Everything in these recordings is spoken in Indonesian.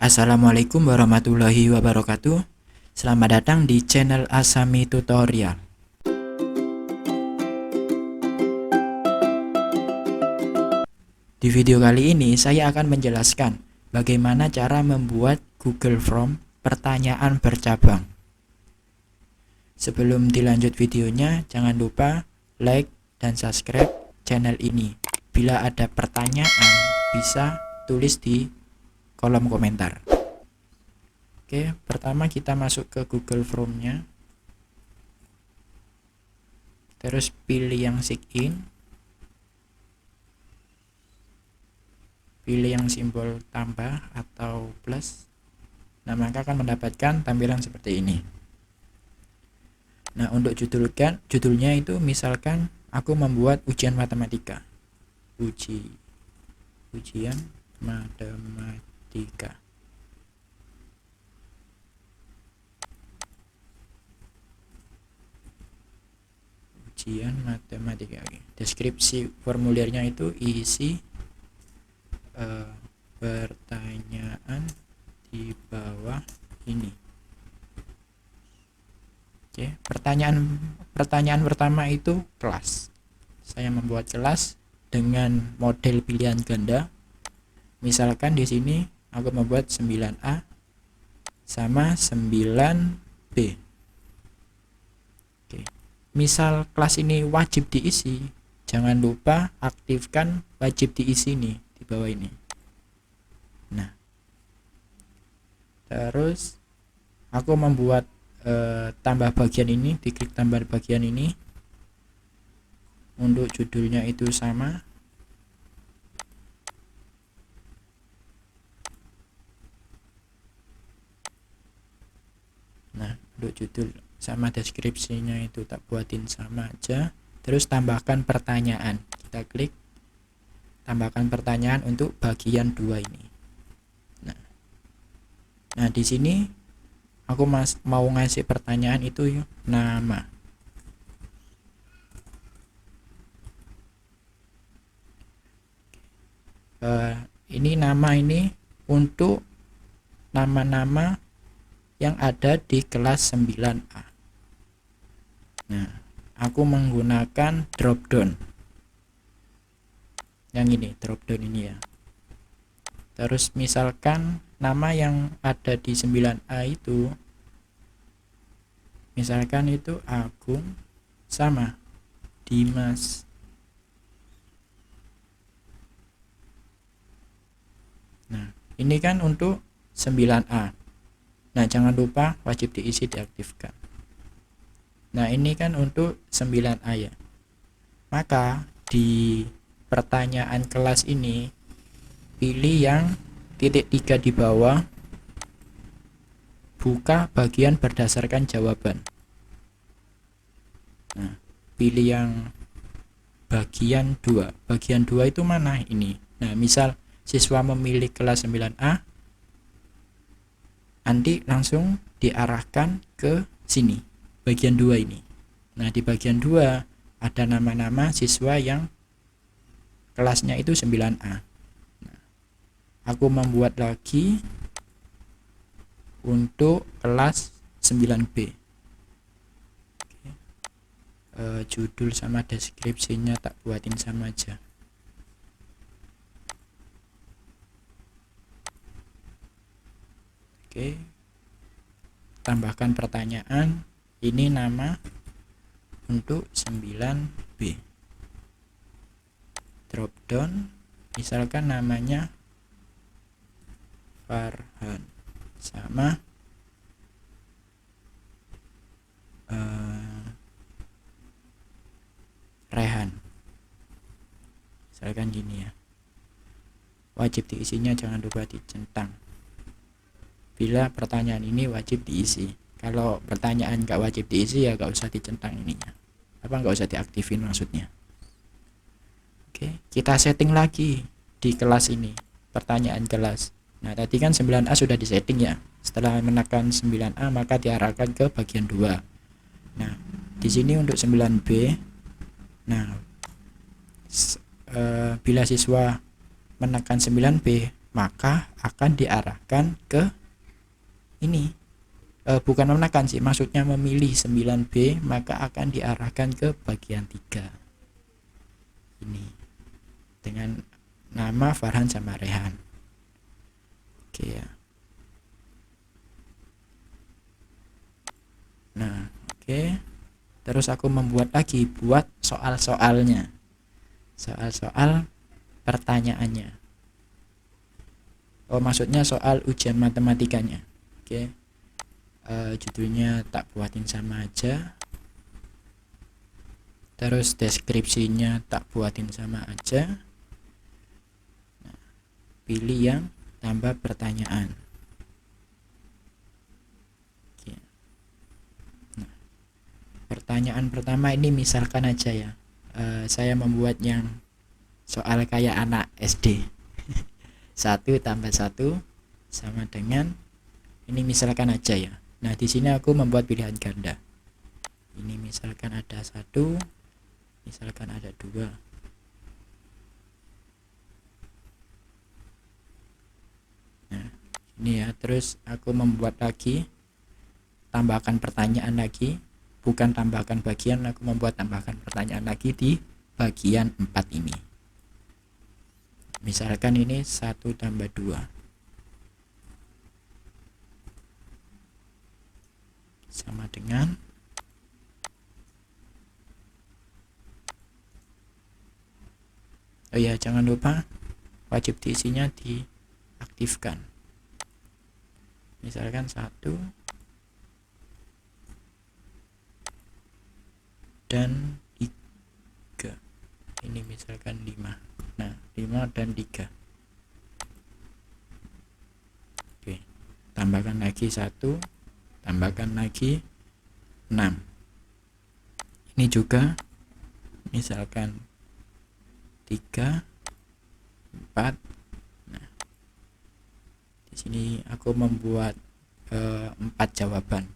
Assalamualaikum warahmatullahi wabarakatuh. Selamat datang di channel Asami Tutorial. Di video kali ini saya akan menjelaskan bagaimana cara membuat Google Form pertanyaan bercabang. Sebelum dilanjut videonya, jangan lupa like dan subscribe channel ini. Bila ada pertanyaan, bisa tulis di kolom komentar. Oke, pertama kita masuk ke Google Form-nya. Terus pilih yang sign in. Pilih yang simbol tambah atau plus. Nah, maka akan mendapatkan tampilan seperti ini. Nah, untuk judulnya itu misalkan aku membuat ujian matematika. Ujian matematika. Ujian matematika. Deskripsi formulirnya itu isi pertanyaan di bawah ini. Oke, pertanyaan pertama itu kelas. Saya membuat kelas dengan model pilihan ganda. Misalkan di sini aku membuat 9A sama 9B. Oke. Misal kelas ini wajib diisi, jangan lupa aktifkan wajib diisi nih di bawah ini. Nah, terus aku membuat tambah bagian ini, diklik tambah bagian ini. Untuk judulnya itu sama. Nah, untuk judul sama deskripsinya itu tak buatin sama aja. Terus tambahkan pertanyaan. Kita klik tambahkan pertanyaan untuk bagian 2 ini. Nah, di sini aku mau ngasih pertanyaan itu nama. Ini nama ini untuk nama-nama yang ada di kelas 9A. Nah, aku menggunakan drop down. Yang ini, drop down ini ya. Terus misalkan nama yang ada di 9A itu, misalkan itu Agung sama Dimas. Nah, ini kan untuk 9A. Nah, jangan lupa wajib diisi diaktifkan. Nah, ini kan untuk 9A ya. Maka di pertanyaan kelas ini pilih yang titik 3 di bawah, buka bagian berdasarkan jawaban. Nah, pilih yang bagian 2. Bagian 2 itu mana ini? Nah, misal siswa memilih kelas 9A, nanti langsung diarahkan ke sini, bagian 2 ini. Nah, di bagian 2 ada nama-nama siswa yang kelasnya itu 9A. Nah, aku membuat lagi untuk kelas 9B. Judul sama deskripsinya tak buatin sama aja. Oke, tambahkan pertanyaan. Ini nama untuk 9B. Drop down, misalkan namanya Farhan sama Rehan. Misalkan gini ya. Wajib diisinya jangan lupa dicentang. Bila pertanyaan ini wajib diisi. Kalau pertanyaan nggak wajib diisi ya nggak usah dicentang ininya. Apa nggak usah diaktifin maksudnya. Oke, kita setting lagi di kelas ini. Pertanyaan kelas. Nah, tadi kan 9A sudah disetting ya. Setelah menekan 9A maka diarahkan ke bagian 2. Nah, di sini untuk 9B. Nah, bila siswa menekan 9B, maka akan diarahkan ke ini. Bukan menekan sih, maksudnya memilih 9B, maka akan diarahkan ke bagian 3 ini dengan nama Farhan sama Rehan. Oke ya. Nah, oke. Terus aku membuat lagi buat soal-soalnya. Soal-soal pertanyaannya. Oh, maksudnya soal ujian matematikanya. Oke. Judulnya tak buatin sama aja. Terus deskripsinya tak buatin sama aja. Nah, pilih yang tambah pertanyaan. Oke. Nah, pertanyaan pertama ini misalkan aja ya, saya membuat yang soal kayak anak SD. 1 tambah 1 sama dengan ini, misalkan aja ya. Nah, di sini aku membuat pilihan ganda. Ini misalkan ada 1, misalkan ada 2. Nah, ini ya. Terus aku membuat lagi tambahkan pertanyaan lagi, bukan tambahkan bagian, aku membuat tambahkan pertanyaan lagi di bagian 4 ini. Misalkan ini 1 tambah 2 sama dengan oh ya, jangan lupa wajib diisinya diaktifkan. Misalkan 1 dan 3, ini misalkan 5. Nah, 5 dan 3. Oke, tambahkan lagi 1, tambahkan lagi 6. Ini juga misalkan 3, 4. Nah, di sini aku membuat 4 jawaban.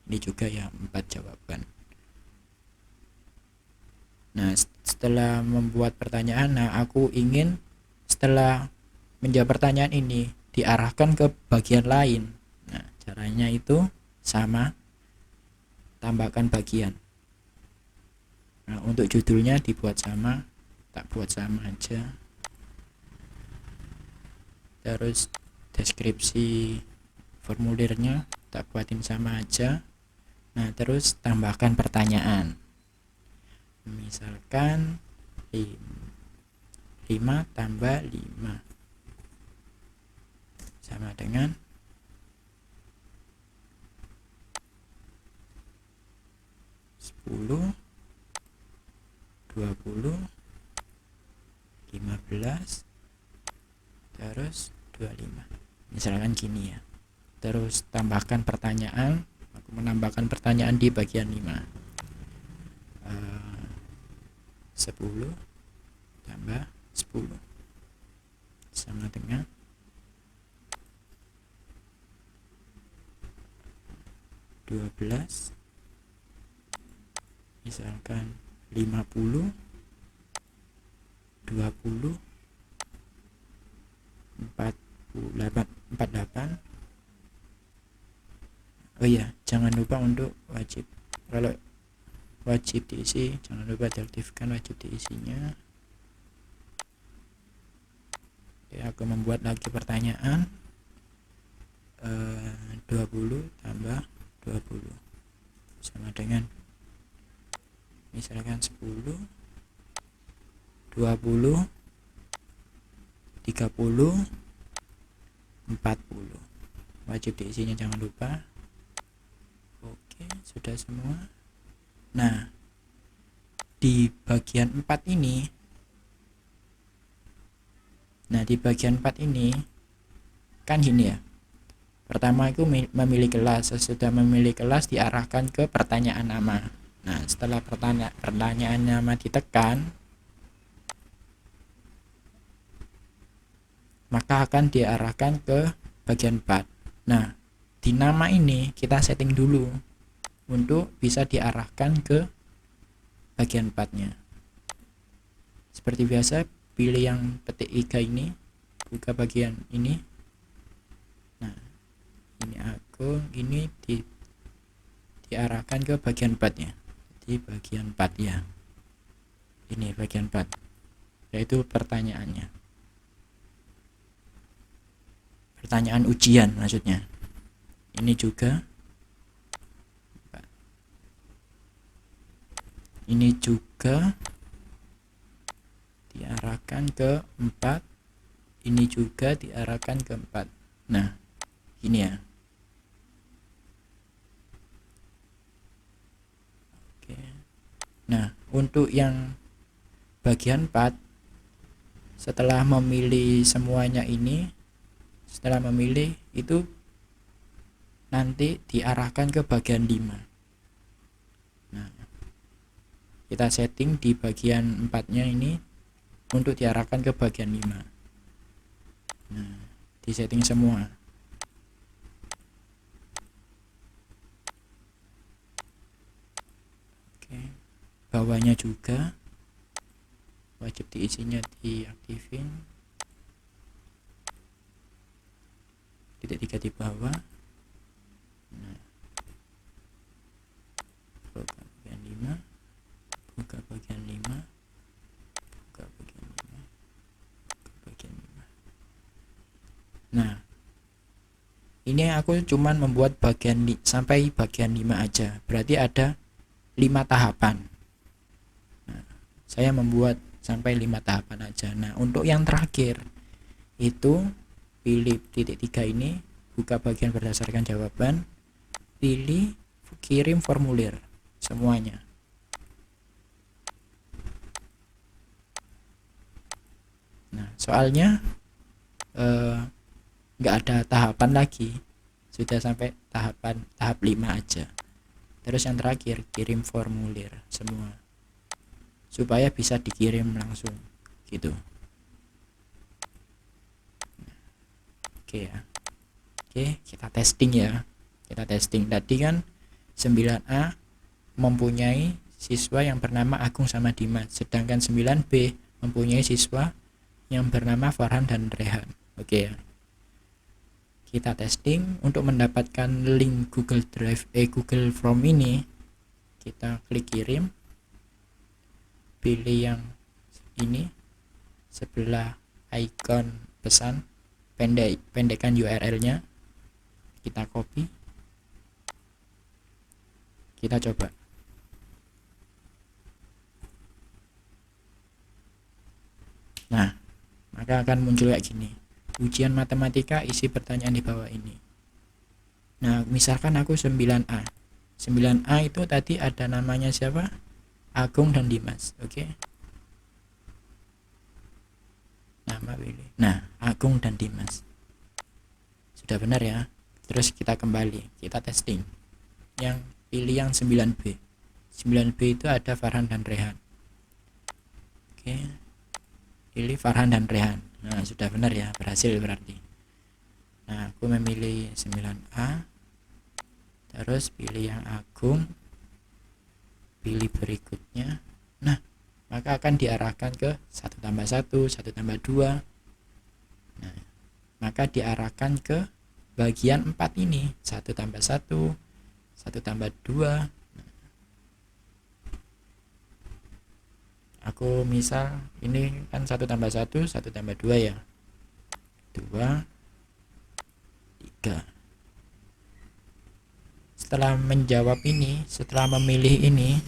Ini juga ya 4 jawaban. Nah, setelah membuat pertanyaan, nah aku ingin setelah menjawab pertanyaan ini diarahkan ke bagian lain. Nah, caranya itu sama, tambahkan bagian. Nah, untuk judulnya dibuat sama, tak buat sama aja. Terus deskripsi formulirnya tak buatin sama aja. Nah, terus tambahkan pertanyaan. Misalkan 5 tambah 5 sama dengan 10, 20, 15, terus 25. Misalkan gini ya. Terus tambahkan pertanyaan, aku menambahkan pertanyaan di bagian 5. 10 tambah 10 sama dengan 12, misalkan 50, 20, 48. Oh iya, jangan lupa untuk wajib, kalau wajib diisi jangan lupa diaktifkan wajib diisinya. Oke, aku membuat lagi pertanyaan. 20 tambah 20 sama dengan misalkan 10, 20, 30, 40. Wajib diisinya jangan lupa. Oke, sudah semua. Nah, di bagian 4 ini, kan ini ya. Pertama itu memilih kelas. Sesudah memilih kelas diarahkan ke pertanyaan nama. Nah, setelah pertanyaan nama ditekan, maka akan diarahkan ke bagian 4. Nah, di nama ini kita setting dulu untuk bisa diarahkan ke bagian 4-nya. Seperti biasa, pilih yang petik IGA ini, buka bagian ini. Nah, ini Agung, ini diarahkan ke bagian 4 ya. Di bagian 4 ya. Ini bagian 4. Yaitu pertanyaannya. Pertanyaan ujian maksudnya. Ini juga. Ini juga diarahkan ke 4. Ini juga diarahkan ke 4. Nah, ini ya. Oke. Nah, untuk yang bagian 4, setelah memilih semuanya ini, setelah memilih itu nanti diarahkan ke bagian 5. Nah, kita setting di bagian 4-nya ini untuk diarahkan ke bagian 5. Nah, di setting semua. Oke. Bawahnya juga wajib diisinya diaktifin. Titik 3 di bawah. Nah, buka bagian 5, buka bagian 5, buka bagian 5, buka bagian 5. Nah, ini aku cuman membuat bagian sampai bagian 5 aja, berarti ada 5 tahapan. Nah, saya membuat sampai 5 tahapan aja. Nah, untuk yang terakhir itu pilih titik 3 ini, buka bagian berdasarkan jawaban, pilih kirim formulir semuanya. Nah, soalnya nggak ada tahapan lagi, sudah sampai tahap 5 aja. Terus yang terakhir kirim formulir semua, supaya bisa dikirim langsung gitu. Oke ya. Oke, kita testing ya. Kita testing. Tadi kan 9A mempunyai siswa yang bernama Agung sama Dimas, sedangkan 9B mempunyai siswa yang bernama Farhan dan Rehan. Oke ya. Kita testing. Untuk mendapatkan link Google Drive Google Form ini, kita klik kirim, pilih yang ini sebelah icon pesan, pendekkan URL-nya, kita copy, kita coba. Nah, maka akan muncul kayak gini, ujian matematika, isi pertanyaan di bawah ini. Nah, misalkan aku 9A. 9A itu tadi ada namanya siapa? Agung dan Dimas. Oke. Nama pilih. Nah, Agung dan Dimas. Sudah benar ya. Terus kita kembali, kita testing. Yang pilih yang 9B. 9B itu ada Farhan dan Rehan. Oke. Pilih Farhan dan Rehan. Nah, sudah benar ya, berhasil berarti. Nah, aku memilih 9A. Terus pilih yang Agung. Pilih berikutnya. Nah, maka akan diarahkan ke 1 tambah 1, 1 tambah 2. Nah, maka diarahkan ke bagian 4 ini, 1 tambah 1, 1 tambah 2. Nah, aku misal ini kan 1 tambah 1, 1 tambah 2 ya, 2, 3. Setelah menjawab ini, setelah memilih ini,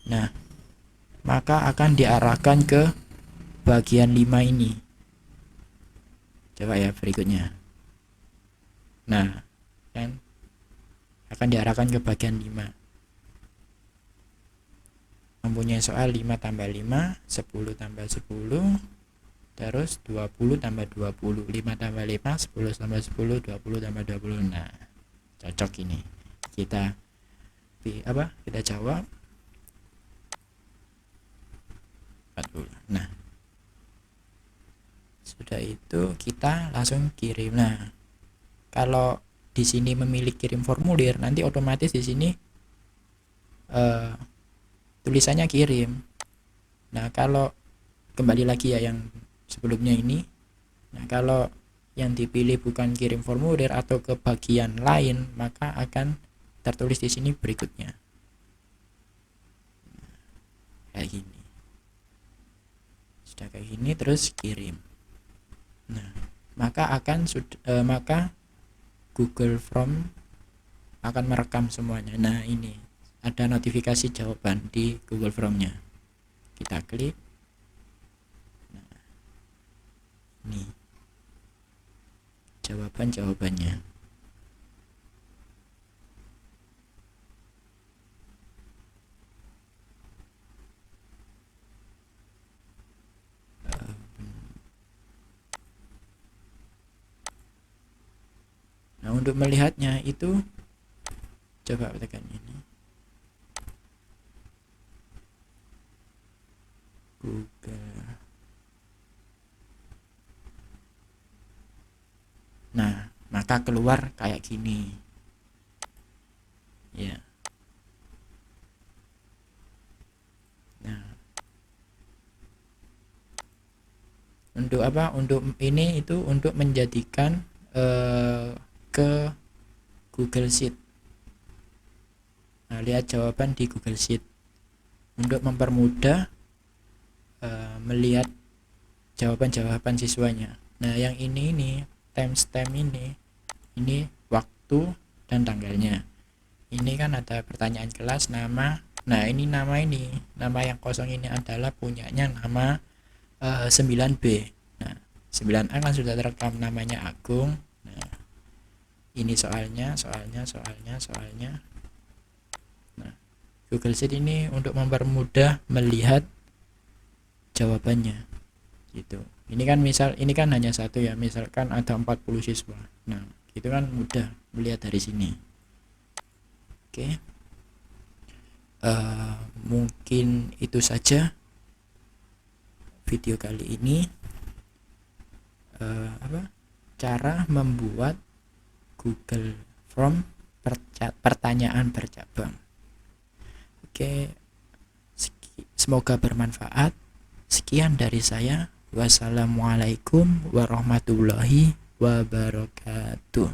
nah, maka akan diarahkan ke bagian 5 ini. Coba ya berikutnya. Nah, kan akan diarahkan ke bagian 5. Mempunyai soal 5 tambah 5, 10 tambah 10, terus 20 tambah 20, 5 tambah 5, 10 tambah 10, 20 tambah 20. Nah, cocok ini. Kita jawab 40. Nah, sudah itu kita langsung kirim. Nah, kalau di sini memilih kirim formulir, nanti otomatis di sini tulisannya kirim. Nah, kalau kembali lagi ya yang sebelumnya ini, Nah, kalau yang dipilih bukan kirim formulir atau ke bagian lain, maka akan tertulis di sini berikutnya. Kayak gini. Sudah kayak gini terus kirim. Nah, maka Google Form akan merekam semuanya. Nah, ini ada notifikasi jawaban di Google Form-nya. Kita klik. Nah, ini jawabannya. Nah, untuk melihatnya itu coba tekan ini. Google. Nah, maka keluar kayak gini. Ya. Nah, untuk apa? Untuk ini itu untuk menjadikan ke Google Sheet. Nah, lihat jawaban di Google Sheet untuk mempermudah melihat jawaban siswanya. Nah, yang ini timestamp ini waktu dan tanggalnya. Ini kan ada pertanyaan kelas, nama. Nah, ini nama yang kosong ini adalah punyanya nama 9B. Nah, 9A kan sudah terekam namanya Agung. Nah, ini soalnya. Nah, Google Sheet ini untuk mempermudah melihat jawabannya gitu. Ini kan hanya satu ya, misalkan ada 40 siswa. Nah, itu kan mudah melihat dari sini. Oke. Mungkin itu saja video kali ini. Cara membuat Google Form pertanyaan bercabang. Oke, semoga bermanfaat. Sekian dari saya. Wassalamualaikum warahmatullahi wabarakatuh.